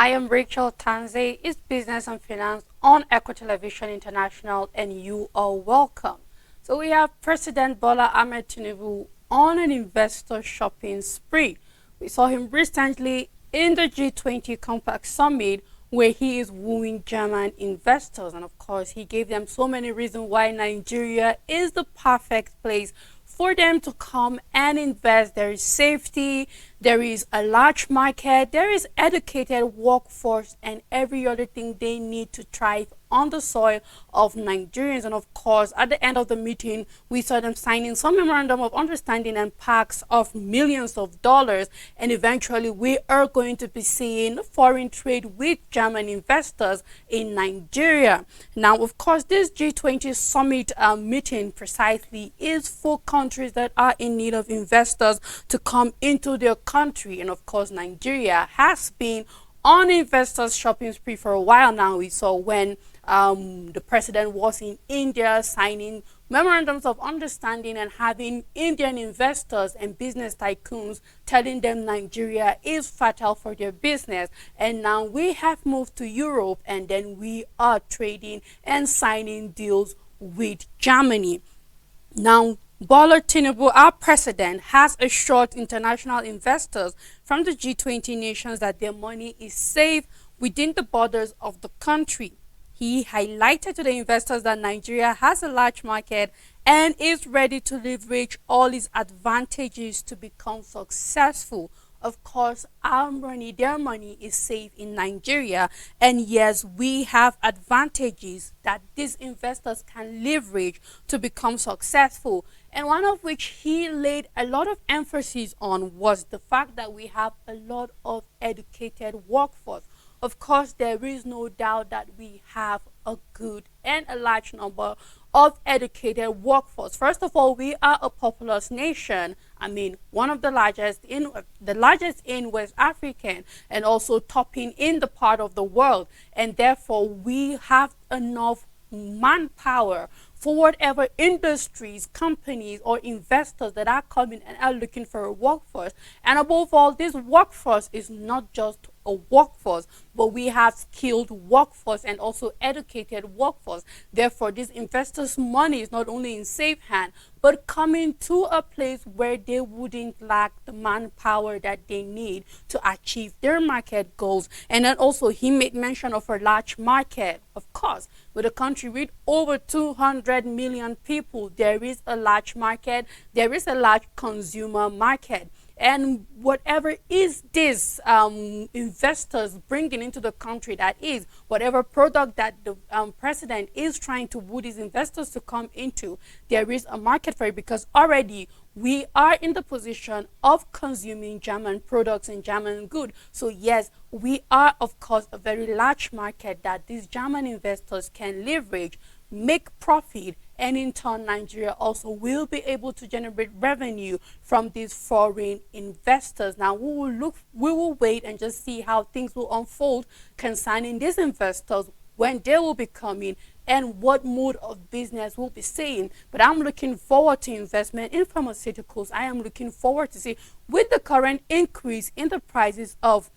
I am Rachel Tanze, it's Business and Finance on Echo Television International, and you are welcome. So we have President Bola Ahmed Tinubu on an investor shopping spree. We saw him recently in the G20 Compact Summit where he is wooing German investors. And of course, he gave them so many reasons why Nigeria is the perfect place for them to come and invest. There is safety, there is a large market, there is educated workforce, and every other thing they need to thrive on the soil of Nigerians. And of course, at the end of the meeting, we saw them signing some memorandum of understanding and packs of millions of dollars. And eventually, we are going to be seeing foreign trade with German investors in Nigeria. Now, of course, this G20 summit meeting precisely is for countries that are in need of investors to come into their country. And of course, Nigeria has been on investors shopping spree for a while now. We saw when the president was in India signing memorandums of understanding and having Indian investors and business tycoons telling them Nigeria is fertile for their business. And now we have moved to Europe, and then we are trading and signing deals with Germany. Now, Bola Tinubu, our president, has assured international investors from the G20 nations that their money is safe within the borders of the country. He highlighted to the investors that Nigeria has a large market and is ready to leverage all its advantages to become successful. Of course, our money, their money is safe in Nigeria. And yes, we have advantages that these investors can leverage to become successful. And one of which he laid a lot of emphasis on was the fact that we have a lot of educated workforce. Of course, there is no doubt that we have a good and a large number of educated workforce. First of all, we are a populous nation. I mean, one of the largest in West African, and also topping in the part of the world. And therefore, we have enough manpower for whatever industries, companies, or investors that are coming and are looking for a workforce. And above all, this workforce is not just a workforce, but we have skilled workforce and also educated workforce. Therefore, this investors' money is not only in safe hand, but coming to a place where they wouldn't lack the manpower that they need to achieve their market goals. And then also, he made mention of a large market. Of course, with a country with over 200 million people, there is a large market, there is a large consumer market. And whatever is this investors bringing into the country, that is whatever product that the president is trying to woo these investors to come into, there is a market for it, because already we are in the position of consuming German products and German goods. So yes, we are of course a very large market that these German investors can leverage, make profit, and in turn Nigeria also will be able to generate revenue from these foreign investors. Now we will wait and just see how things will unfold concerning these investors, when they will be coming and what mode of business we'll be seeing. But I'm looking forward to investment in pharmaceuticals. I am looking forward to see, with the current increase in the prices of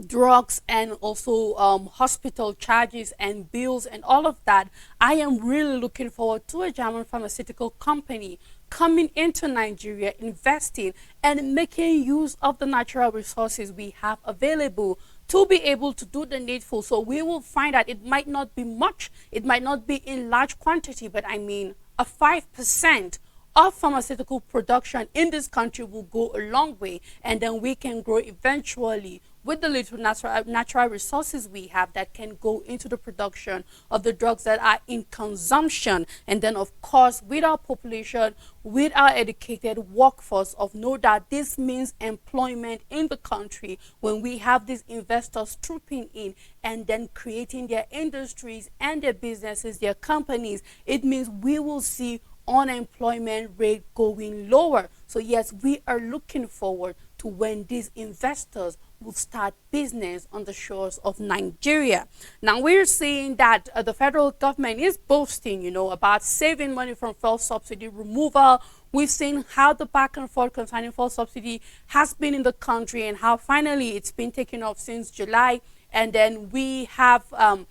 drugs and also hospital charges and bills and all of that, I am really looking forward to a German pharmaceutical company coming into Nigeria, investing and making use of the natural resources we have available to be able to do the needful. So we will find that it might not be much, it might not be in large quantity, but I mean a 5% of pharmaceutical production in this country will go a long way, and then we can grow eventually with the little natural resources we have that can go into the production of the drugs that are in consumption. And then of course, with our population, with our educated workforce, of no doubt this means employment in the country. When we have these investors trooping in and then creating their industries and their businesses, their companies, it means we will see unemployment rate going lower. So yes, we are looking forward to when these investors will start business on the shores of Nigeria. Now we're seeing that the federal government is boasting, about saving money from fuel subsidy removal. We've seen how the back and forth concerning fuel subsidy has been in the country and how finally it's been taken off since July. and then we have the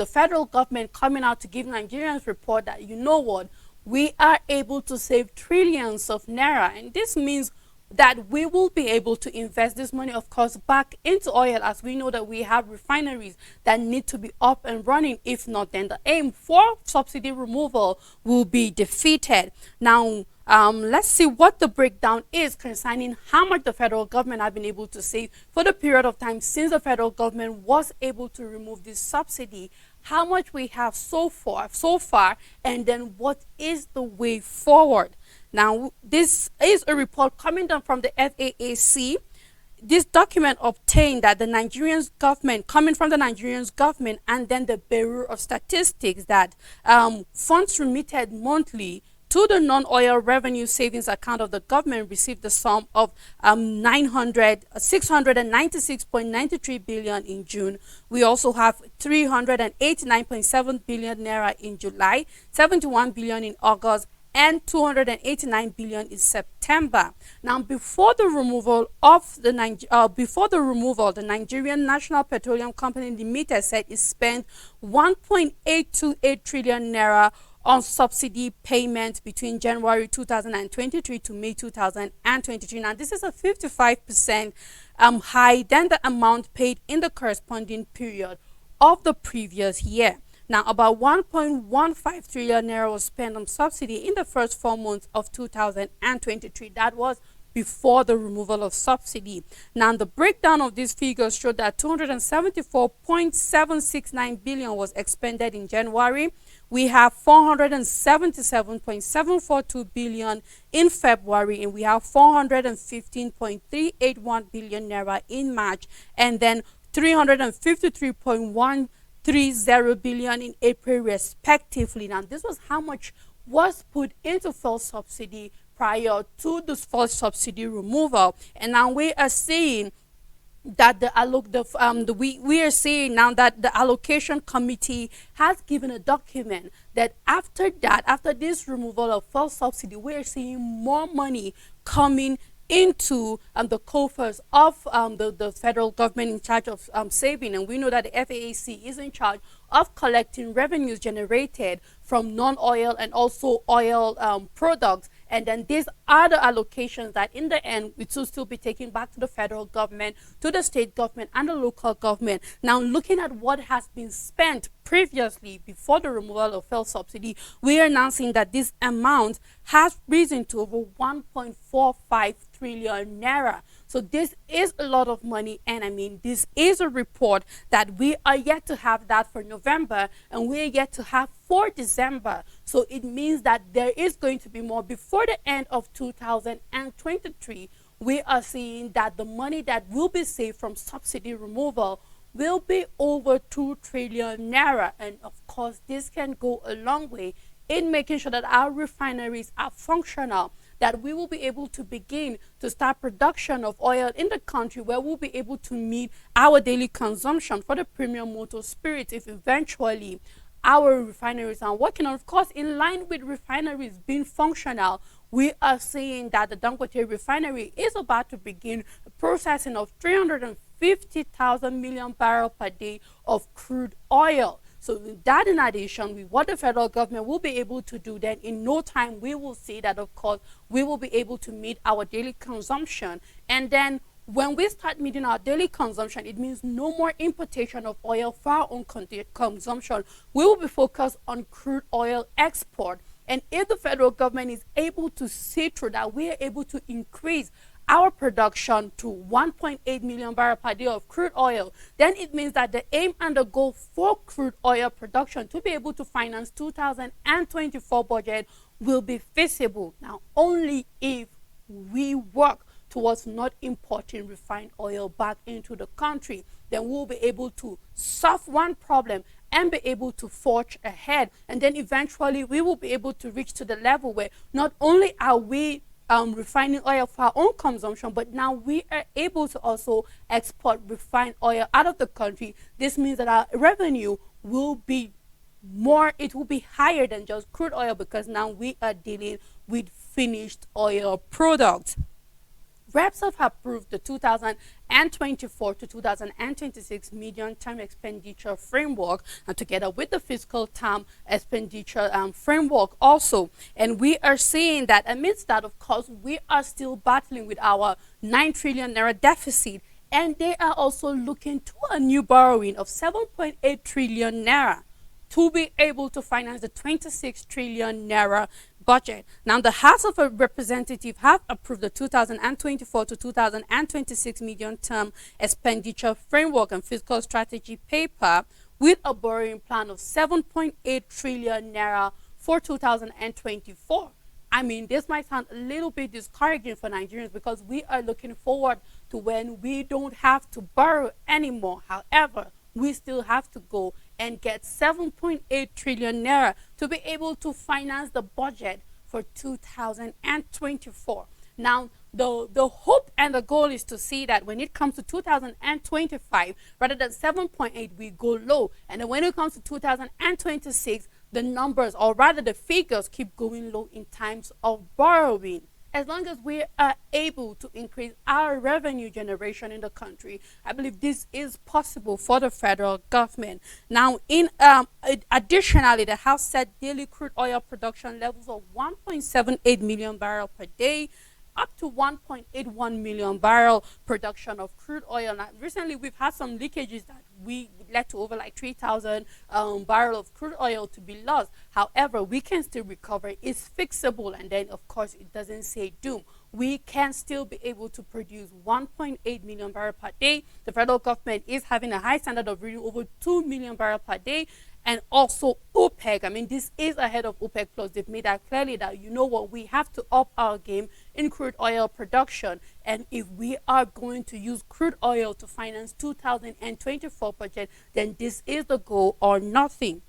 federal government coming out to give Nigerians report that, you know what, we are able to save trillions of naira, and this means that we will be able to invest this money, of course, back into oil, as we know that we have refineries that need to be up and running. If not, then the aim for subsidy removal will be defeated. Now, let's see what the breakdown is concerning how much the federal government have been able to save for the period of time since the federal government was able to remove this subsidy, how much we have so far, and then what is the way forward. Now, this is a report coming down from the FAAC. This document obtained that the Nigerian government, coming from the Nigerian government, and then the Bureau of Statistics, that funds remitted monthly to the non-oil revenue savings account of the government received the sum of 696.93 billion in June. We also have 389.7 billion naira in July, 71 billion in August, and 289 billion in September. Now, before the removal, the Nigerian National Petroleum Company Limited said it spent 1.828 trillion naira on subsidy payments between January 2023 to May 2023. Now, this is a 55% high than the amount paid in the corresponding period of the previous year. Now, about 1.15 trillion naira was spent on subsidy in the first 4 months of 2023. That was before the removal of subsidy. Now, the breakdown of these figures showed that 274.769 billion was expended in January. We have 477.742 billion in February, and we have 415.381 billion naira in March, and then 353.130 billion in April, respectively. Now, this was how much was put into fuel subsidy prior to this fuel subsidy removal, and now we are seeing that we are seeing now that the allocation committee has given a document that after this removal of fuel subsidy, we are seeing more money coming into the coffers of the federal government in charge of saving. And we know that the FAAC is in charge of collecting revenues generated from non-oil and also oil products. And then these are the allocations that in the end it will still be taken back to the federal government, to the state government, and the local government. Now, looking at what has been spent previously before the removal of fuel subsidy, we are now seeing that this amount has risen to over 1.45 trillion naira. So this is a lot of money, and I mean, this is a report that we are yet to have that for November, and we are yet to have for December. So it means that there is going to be more before the end of 2023. We are seeing that the money that will be saved from subsidy removal will be over 2 trillion naira, and of course this can go a long way in making sure that our refineries are functional, that we will be able to begin to start production of oil in the country, where we'll be able to meet our daily consumption for the premium motor spirits if eventually our refineries are working. And of course, in line with refineries being functional, we are seeing that the Dangote refinery is about to begin processing of 350,000 million barrels per day of crude oil. So that, in addition with what the federal government will be able to do, then in no time we will see that, of course, we will be able to meet our daily consumption. And then when we start meeting our daily consumption, it means no more importation of oil for our own consumption. We will be focused on crude oil export. And if the federal government is able to see through that, we are able to increase our production to 1.8 million barrels per day of crude oil, then it means that the aim and the goal for crude oil production to be able to finance 2024 budget will be feasible. Now, only if we work towards not importing refined oil back into the country, then we'll be able to solve one problem and be able to forge ahead. And then eventually we will be able to reach to the level where not only are we refining oil for our own consumption, but now we are able to also export refined oil out of the country. This means that our revenue will be more, it will be higher than just crude oil, because now we are dealing with finished oil products. reps have approved the 2024 to 2026 medium-term expenditure framework, and together with the fiscal term expenditure framework also. And we are seeing that amidst that, of course, we are still battling with our 9 trillion naira deficit, and they are also looking to a new borrowing of 7.8 trillion naira to be able to finance the 26 trillion naira budget. Now, the House of Representatives have approved the 2024 to 2026 medium-term expenditure framework and fiscal strategy paper with a borrowing plan of 7.8 trillion naira for 2024. I mean, this might sound a little bit discouraging for Nigerians because we are looking forward to when we don't have to borrow anymore. However, we still have to go and get 7.8 trillion naira to be able to finance the budget for 2024. Now, the hope and the goal is to see that when it comes to 2025, rather than 7.8, we go low. And then when it comes to 2026, the numbers, or rather the figures, keep going low in times of borrowing. As long as we are able to increase our revenue generation in the country, I believe this is possible for the federal government. Now, additionally, the House set daily crude oil production levels of 1.78 million barrels per day, up to 1.81 million barrel production of crude oil. Now, recently, we've had some leakages that we led to over like 3,000 barrel of crude oil to be lost. However, we can still recover. It's fixable, and then, of course, it doesn't say doom. We can still be able to produce 1.8 million barrel per day. The federal government is having a high standard of reading over 2 million barrel per day. And also OPEC, I mean, this is ahead of OPEC Plus. They've made that clearly that, you know what, we have to up our game in crude oil production. And if we are going to use crude oil to finance 2024 budget, then this is the goal or nothing.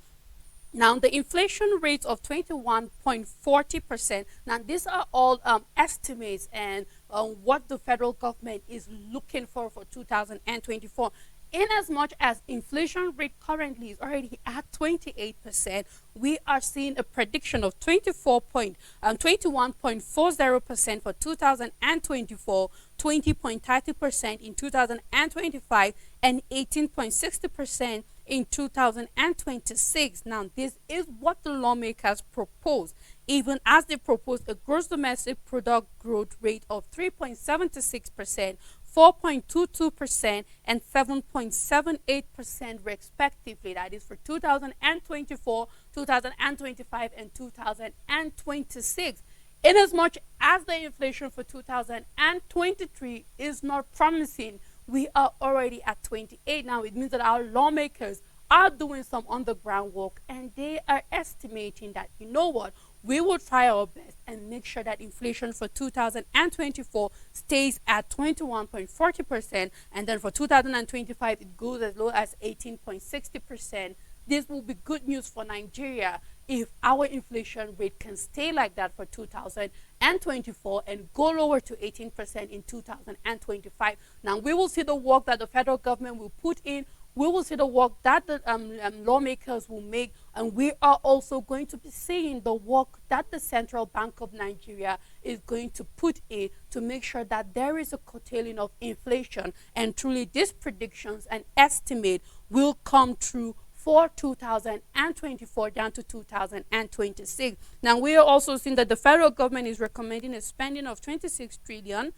Now, the inflation rate of 21.40%. Now, these are all estimates and what the federal government is looking for 2024. In as much as inflation rate currently is already at 28%, we are seeing a prediction of 21.40% for 2024, 20.30% in 2025, and 18.60% in 2026. Now, this is what the lawmakers propose, even as they propose a gross domestic product growth rate of 3.76%, 4.22% and 7.78% respectively. That is for 2024, 2025, and 2026. Inasmuch as the inflation for 2023 is not promising, we are already at 28 now. It means that our lawmakers are doing some on the ground work, and they are estimating that, you know what, we will try our best and make sure that inflation for 2024 stays at 21.40%, and then for 2025 it goes as low as 18.60%. This will be good news for Nigeria if our inflation rate can stay like that for 2024 and go lower to 18% in 2025. Now, we will see the work that the federal government will put in. We will see the work that the lawmakers will make, and we are also going to be seeing the work that the Central Bank of Nigeria is going to put in to make sure that there is a curtailing of inflation, and truly these predictions and estimate will come true for 2024 down to 2026. Now, we are also seeing that the federal government is recommending a spending of 26 trillion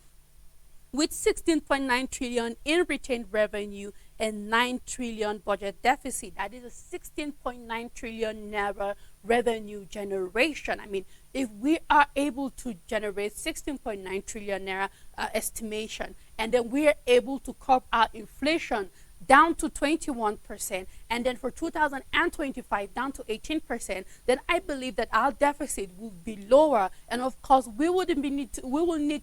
with 16.9 trillion in retained revenue and 9 trillion budget deficit. That is a 16.9 trillion naira revenue generation. I mean, if we are able to generate 16.9 trillion naira estimation, and then we are able to curb our inflation down to 21%, and then for 2025 down to 18%, then I believe that our deficit will be lower, and of course we will need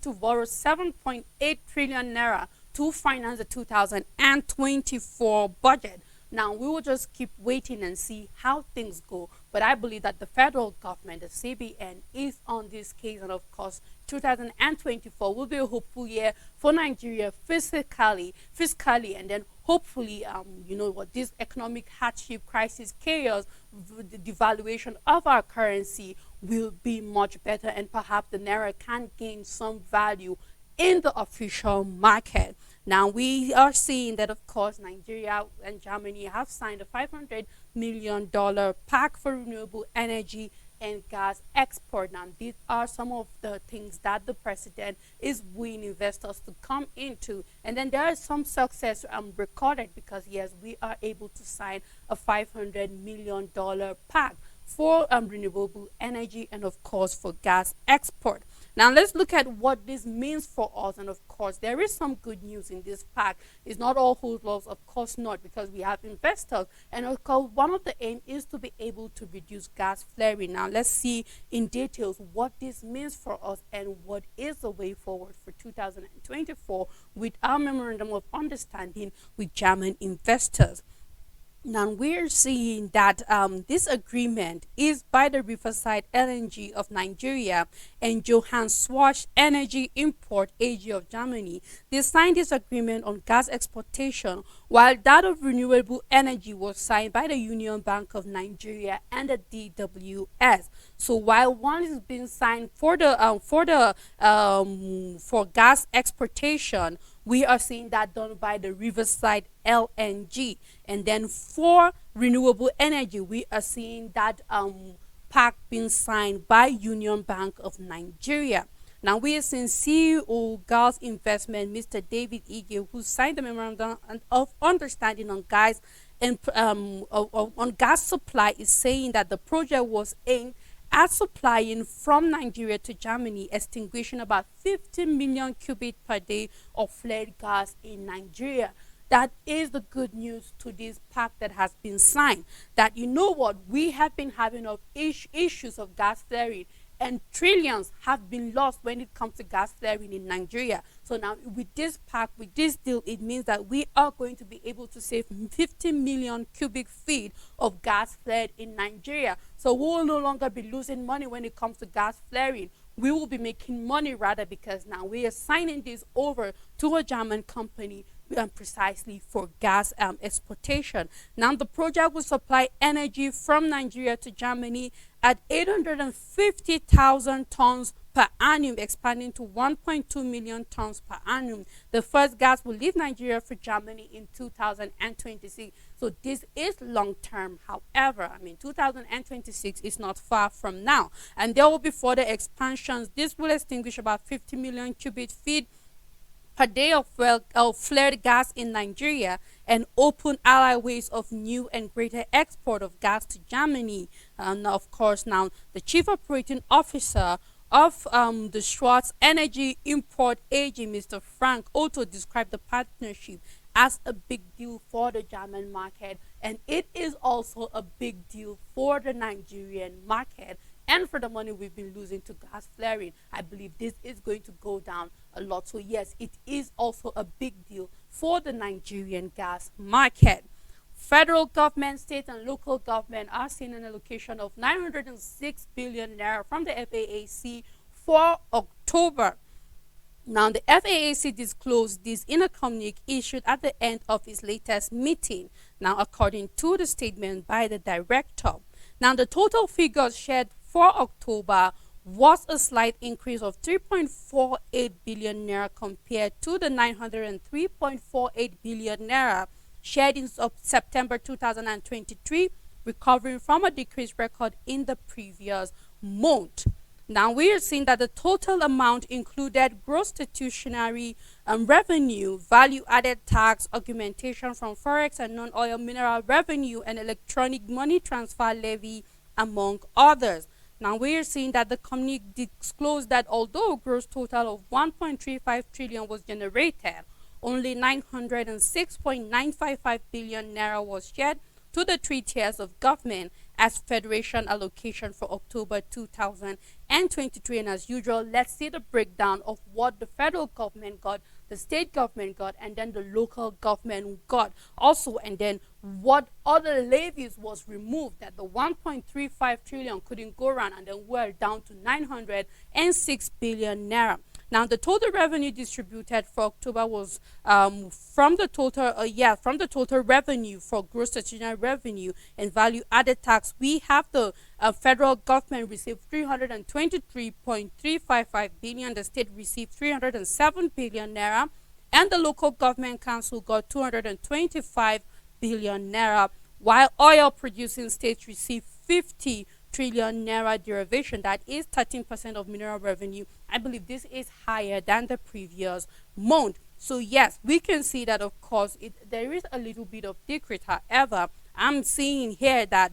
to borrow 7.8 trillion naira to finance the 2024 budget. Now, we will just keep waiting and see how things go. But I believe that the federal government, the CBN, is on this case. And of course, 2024 will be a hopeful year for Nigeria fiscally, and then hopefully, you know what, this economic hardship, crisis, chaos, the devaluation of our currency will be much better, and perhaps the naira can gain some value in the official market. Now we are seeing that, of course, Nigeria and Germany have signed a $500 million pact for renewable energy and gas export. Now, these are some of the things that the president is wooing investors to come into. And then there is some success recorded because, yes, we are able to sign a $500 million pact for renewable energy and, of course, for gas export. Now, let's look at what this means for us. And, of course, there is some good news in this pact. It's not all whole loss, of course not, because we have investors. And, of course, one of the aim is to be able to reduce gas flaring. Now, let's see in details what this means for us and what is the way forward for 2024 with our memorandum of understanding with German investors. Now we're seeing that this agreement is by the Riverside LNG of Nigeria and Johann Schwarz Energy Import AG of Germany. They signed this agreement on gas exportation, while that of renewable energy was signed by the Union Bank of Nigeria and the DWS. So while one is being signed for gas exportation, we are seeing that done by the Riverside LNG. And then for renewable energy, we are seeing that pact being signed by Union Bank of Nigeria. Now we are seeing CEO Gas Investment, Mr. David Ige, who signed the memorandum of understanding on gas and on gas supply, is saying that the project was aimed at supplying from Nigeria to Germany, extinguishing about 50 million cubic per day of flared gas in Nigeria. That is the good news to this pact that has been signed. That, you know what, we have been having of issues of gas flaring, and trillions have been lost when it comes to gas flaring in Nigeria. So now with this pact, with this deal, it means that we are going to be able to save 50 million cubic feet of gas flared in Nigeria. So we will no longer be losing money when it comes to gas flaring. We will be making money rather, because now we are signing this over to a German company precisely for gas exportation. Now the project will supply energy from Nigeria to Germany at 850,000 tons per annum, expanding to 1.2 million tons per annum. The first gas will leave Nigeria for Germany in 2026. So this is long term. However, 2026 is not far from now, and there will be further expansions. This will extinguish about 50 million cubic feet per day of flared gas in Nigeria and open ways of new and greater export of gas to Germany. Of course, now the chief operating officer of the Schwarz Energy Import AG, Mr. Frank Otto, described the partnership as a big deal for the German market, and it is also a big deal for the Nigerian market and for the money we've been losing to gas flaring. I believe this is going to go down a lot. So yes, it is also a big deal for the Nigerian gas market. Federal government, state and local government are seeing an allocation of 906 billion naira from the FAAC for October. Now, the FAAC disclosed this in a communique issued at the end of its latest meeting. Now, according to the statement by the director, now the total figures shared for October was a slight increase of 3.48 billion naira compared to the 903.48 billion naira shared in September 2023, recovering from a decreased record in the previous month. Now we are seeing that the total amount included gross statutory revenue, value-added tax, augmentation from forex and non-oil mineral revenue, and electronic money transfer levy, among others. Now we are seeing that the company disclosed that although a gross total of 1.35 trillion was generated, only 906.955 billion naira was shared to the three tiers of government as federation allocation for October 2023. And as usual, let's see the breakdown of what the federal government got, the state government got, and then the local government got also, and then what other levies was removed, that the 1.35 trillion couldn't go around, and then we're down to 906 billion naira. Now, the total revenue distributed for October was from the total revenue for gross stationery revenue and value added tax. We have the federal government received 323.355 billion. The state received 307 billion naira, and the local government council got 225 billion naira, while oil producing states received 50 trillion naira derivation. That is 13% of mineral revenue. I believe this is higher than the previous month. So yes, we can see that of course there is a little bit of decrease. However, I'm seeing here that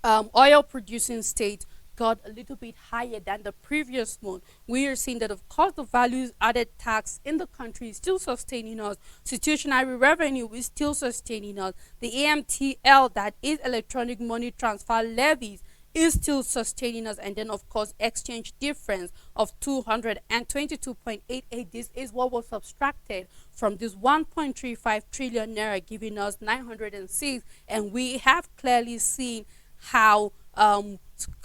oil producing states got a little bit higher than the previous month. We are seeing that of course the values added tax in the country is still sustaining us. Stationary revenue is still sustaining us. The AMTL, that is electronic money transfer levies, is still sustaining us. And then of course exchange difference of 222.88. This is what was subtracted from this 1.35 trillion naira, giving us 906. And we have clearly seen how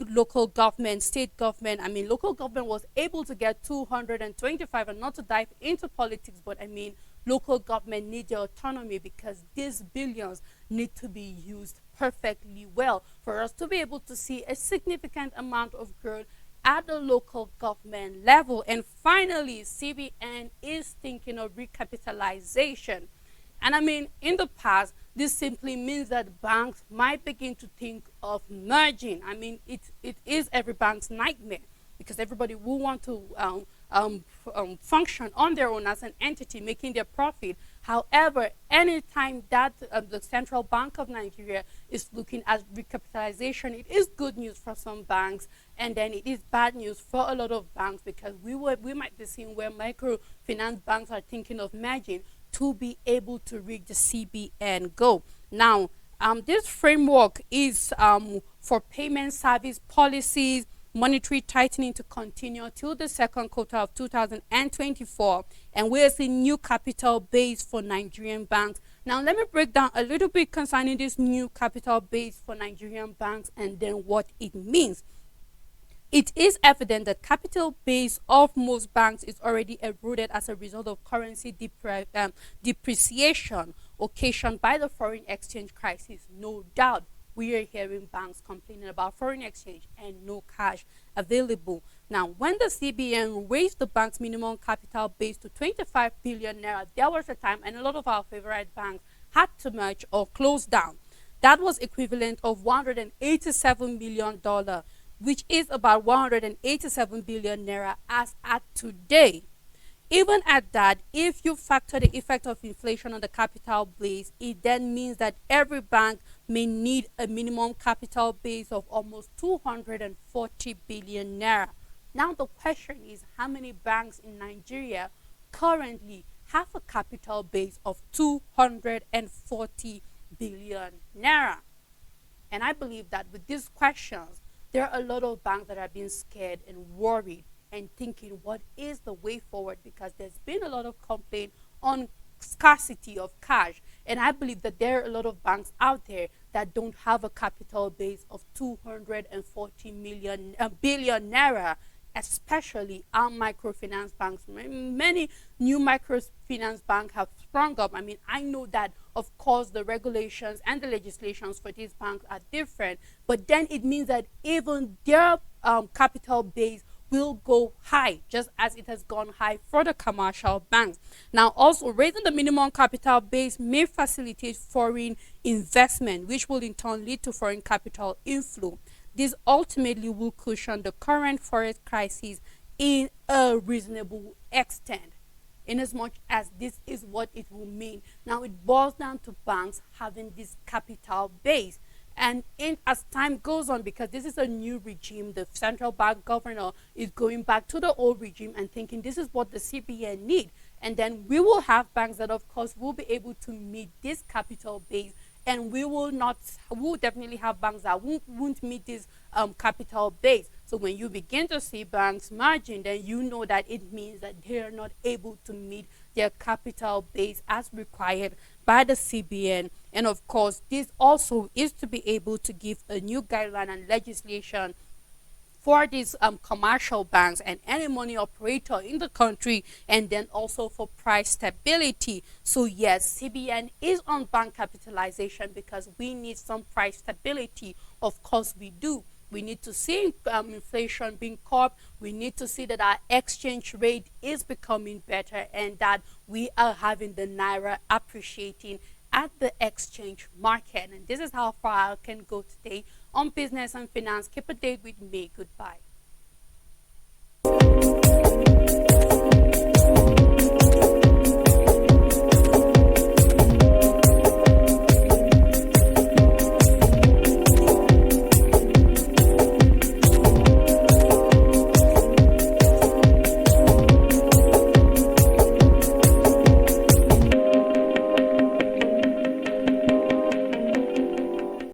local government, local government was able to get 225. And not to dive into politics, but local government need their autonomy, because these billions need to be used perfectly well for us to be able to see a significant amount of growth at the local government level. And finally, CBN is thinking of recapitalization. And in the past, this simply means that banks might begin to think of merging. It is every bank's nightmare, because everybody will want to function on their own as an entity, making their profit. However, anytime that the Central Bank of Nigeria is looking at recapitalization, it is good news for some banks, and then it is bad news for a lot of banks, because we might be seeing where microfinance banks are thinking of merging to be able to reach the CBN goal. Now, this framework is for payment service policies, monetary tightening to continue till the second quarter of 2024, and we're seeing new capital base for Nigerian banks. Now, let me break down a little bit concerning this new capital base for Nigerian banks and then what it means. It is evident that capital base of most banks is already eroded as a result of currency depreciation occasioned by the foreign exchange crisis. No doubt, we are hearing banks complaining about foreign exchange and no cash available. Now, when the CBN raised the bank's minimum capital base to 25 billion naira, there was a time and a lot of our favorite banks had to merge or close down. That was equivalent of $187 million, which is about 187 billion naira as at today. Even at that, if you factor the effect of inflation on the capital base, it then means that every bank may need a minimum capital base of almost 240 billion naira. Now the question is, how many banks in Nigeria currently have a capital base of 240 billion naira? And I believe that with these questions, there are a lot of banks that are being scared and worried and thinking, what is the way forward? Because there's been a lot of complaint on scarcity of cash. And I believe that there are a lot of banks out there that don't have a capital base of 240 billion naira, especially our microfinance banks. Many new microfinance banks have sprung up. I know that, of course, the regulations and the legislations for these banks are different, but then it means that even their capital base will go high, just as it has gone high for the commercial banks. Now, also, raising the minimum capital base may facilitate foreign investment, which will in turn lead to foreign capital inflow. This ultimately will cushion the current forex crisis in a reasonable extent, in as much as this is what it will mean. Now, it boils down to banks having this capital base. And as time goes on, because this is a new regime, the central bank governor is going back to the old regime and thinking this is what the CBN need. And then we will have banks that, of course, will be able to meet this capital base. And we will definitely have banks that won't meet this capital base. So when you begin to see banks merging, then you know that it means that they are not able to meet their capital base as required by the CBN. And of course, this also is to be able to give a new guideline and legislation for these commercial banks and any money operator in the country, and then also for price stability. So yes, CBN is on bank capitalization because we need some price stability. Of course we do. We need to see inflation being curbed. We need to see that our exchange rate is becoming better and that we are having the naira appreciating at the exchange market. And this is how far I can go today on Business and Finance. Keep a date with me. Goodbye.